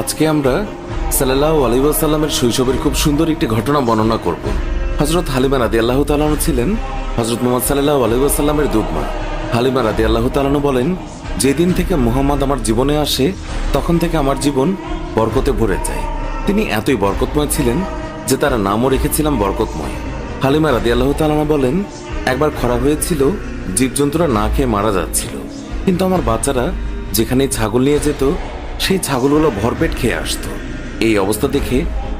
আজকে আমরা সাল্লাল্লাহু আলাইহি ওয়াসাল্লামের শৈশবের খুব সুন্দর একটি ঘটনা বর্ণনা করব। হযরত হালিমা রাদিয়াল্লাহু তাআলা ছিলেন হযরত মুহাম্মদ সাল্লাল্লাহু আলাইহি ওয়াসাল্লামের দুধমা। হালিমা রাদিয়াল্লাহু তাআলা বলেন, যেদিন থেকে মুহাম্মদ আমার জীবনে আসে তখন থেকে আমার জীবন বরকতে ভরে যায়। তিনি এতই বরকতময় ছিলেন যে তার নামও রেখেছিলাম বরকতময়। হালিমা রাদিয়াল্লাহু তাআলা বলেন, একবার খরা হয়েছিল, জীবজন্তুরা না খেয়ে মারা যাচ্ছিল, কিন্তু আমার বাচ্চারা যেখানেই ছাগল নিয়ে যেত সেই ছাগলগুলো ভরপেট খেয়ে আসতো। এই অবস্থা দেখে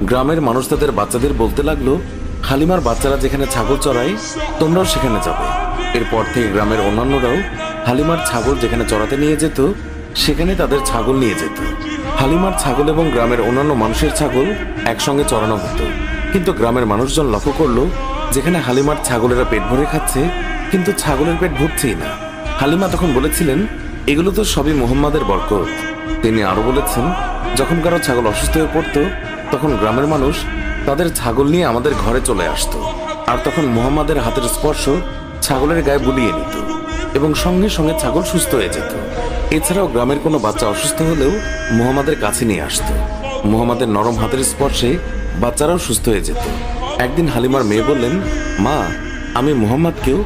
গ্রামের মানুষ তাদের বাচ্চাদের বলতে লাগলো, হালিমার বাচ্চারা যেখানে ছাগল চড়ায় তোমরাও সেখানে যাবে। এরপর থেকে গ্রামের অন্যান্যরাও হালিমার ছাগল যেখানে চড়াতে নিয়ে যেত সেখানে তাদের ছাগল নিয়ে যেত। হালিমার ছাগল এবং গ্রামের অন্যান্য মানুষের ছাগল একসঙ্গে চড়ানো হতো। কিন্তু গ্রামের মানুষজন লক্ষ্য করলো, যেখানে হালিমার ছাগলেরা পেট ভরে খাচ্ছে কিন্তু ছাগলের পেট ভরছেই না। হালিমা তখন বলেছিলেন, এগুলো তো সবই মুহাম্মাদের বরকত। তিনি আরো বলেছেন, যখন কারো ছাগল অসুস্থ হয়ে পড়তো তখন গ্রামের মানুষ তাদের ছাগল নিয়ে আমাদের ঘরে চলে আসতো, আর তখন মুহাম্মাদের হাতের স্পর্শ ছাগলের গায়ে বুলিয়ে নিত এবং সঙ্গে সঙ্গে ছাগল সুস্থ হয়ে যেত। এছাড়াও গ্রামের কোনো বাচ্চা অসুস্থ হলেও মুহাম্মাদের কাছে নিয়ে আসতো। মুহাম্মাদের নরম হাতের স্পর্শে বাচ্চারাও সুস্থ হয়ে যেত। একদিন হালিমার মেয়ে বললেন, মা, আমি মুহাম্মাদকেও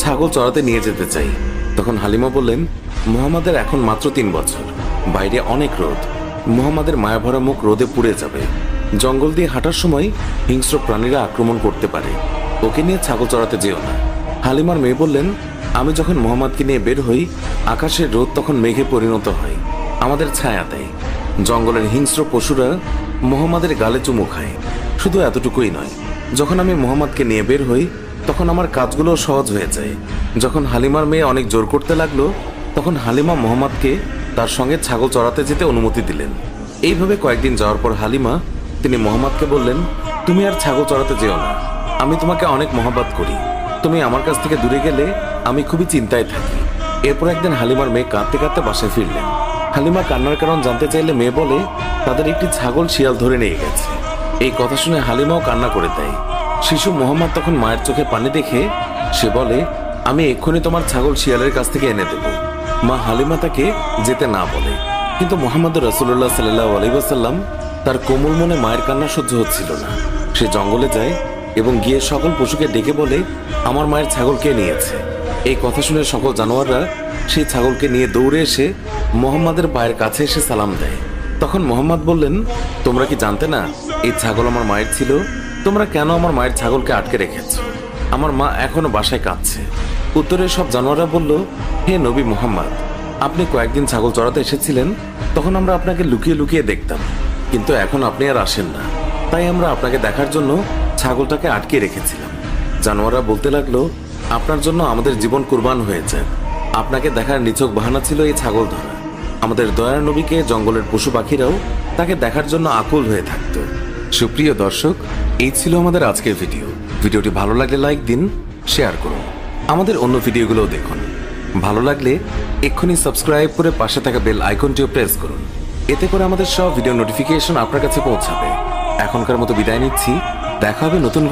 ছাগল চড়াতে নিয়ে যেতে চাই। তখন হালিমা বললেন, মুহাম্মাদের এখন মাত্র 3 বছর, বাইরে অনেক রোদ, মুহাম্মাদের মায়াভরা মুখ রোদে পুড়ে যাবে, জঙ্গল দিয়ে হাঁটার সময় হিংস্র প্রাণীরা আক্রমণ করতে পারে, ওকে নিয়ে ছাগল চড়াতে যেও না। হালিমার মেয়ে বললেন, আমি যখন মুহাম্মাদকে নিয়ে বের হই আকাশের রোদ তখন মেঘে পরিণত হয়, আমাদের ছায়া দেয়, জঙ্গলের হিংস্র পশুরা মুহাম্মাদের গালে চুমু খায়। শুধু এতটুকুই নয়, যখন আমি মুহাম্মাদকে নিয়ে বের হই তখন আমার কাজগুলো সহজ হয়ে যায়। যখন হালিমার মেয়ে অনেক জোর করতে লাগলো তখন হালিমা মুহাম্মাদকে তার সঙ্গে ছাগল চড়াতে যেতে অনুমতি দিলেন। এইভাবে কয়েকদিন যাওয়ার পর হালিমা তিনি মুহাম্মাদকে বললেন, তুমি আর ছাগল চড়াতে যেও না, আমি তোমাকে অনেক মহব্বত করি, তুমি আমার কাছ থেকে দূরে গেলে আমি খুবই চিন্তায় থাকি। এরপর একদিন হালিমার মেয়ে কাঁদতে কাঁদতে বাসায় ফিরলেন। হালিমা কান্নার কারণ জানতে চাইলে মেয়ে বলে, তাদের একটি ছাগল শিয়াল ধরে নিয়ে গেছে। এই কথা শুনে হালিমাও কান্না করে দেয়। শিশু মুহাম্মদ তখন মায়ের চোখে পানি দেখে সে বলে, আমি এক্ষুনি তোমার ছাগল শিয়ালের কাছ থেকে এনে দেব। মা হালিমা তাকে যেতে না বলে, কিন্তু মুহাম্মদ রাসূলুল্লাহ সাল্লাল্লাহু আলাইহি ওয়াসাল্লাম তার কোমল মনে মায়ের কান্না সহ্য হচ্ছিল না। সে জঙ্গলে যায় এবং গিয়ে সকল পশুকে ডেকে বলে, আমার মায়ের ছাগল কে নিয়েছে। এই কথা শুনে সকল জানোয়াররা সেই ছাগলকে নিয়ে দৌড়ে এসে মুহাম্মাদের পায়ের কাছে এসে সালাম দেয়। তখন মুহাম্মদ বললেন, তোমরা কি জানতে না এই ছাগল আমার মায়ের ছিল? তোমরা কেন আমার মায়ের ছাগলকে আটকে রেখেছ? আমার মা এখনো বাসায় কাঁদছে। উত্তরে সব জানোয়াররা বলল, হে নবী মুহাম্মদ, আপনি কয়েকদিন ছাগল চড়াতে এসেছিলেন, তখন আমরা আপনাকে লুকিয়ে লুকিয়ে দেখতাম, কিন্তু এখন আপনি আর আসেন না, তাই আমরা আপনাকে দেখার জন্য ছাগলটাকে আটকে রেখেছিলাম। জানোয়াররা বলতে লাগলো, আপনার জন্য আমাদের জীবন কুরবান হয়ে যায়, আপনাকে দেখার নিছক বাহানা ছিল এই ছাগল ধরা। আমাদের দয়ার নবীকে জঙ্গলের পশু পাখিরাও তাকে দেখার জন্য আকুল হয়ে থাকত। সুপ্রিয় দর্শক, এই ছিল আমাদের আজকের ভিডিওটি ভালো লাগলে লাইক দিন, শেয়ার করুন, আমাদের অন্য ভিডিওগুলোও দেখুন। ভালো লাগলে এক্ষুনি সাবস্ক্রাইব করে পাশে থাকা বেল আইকনটিও প্রেস করুন, এতে করে আমাদের সব ভিডিও নোটিফিকেশন আপনার কাছে পৌঁছাবে। এখনকার মতো বিদায় নিচ্ছি, দেখা হবে নতুন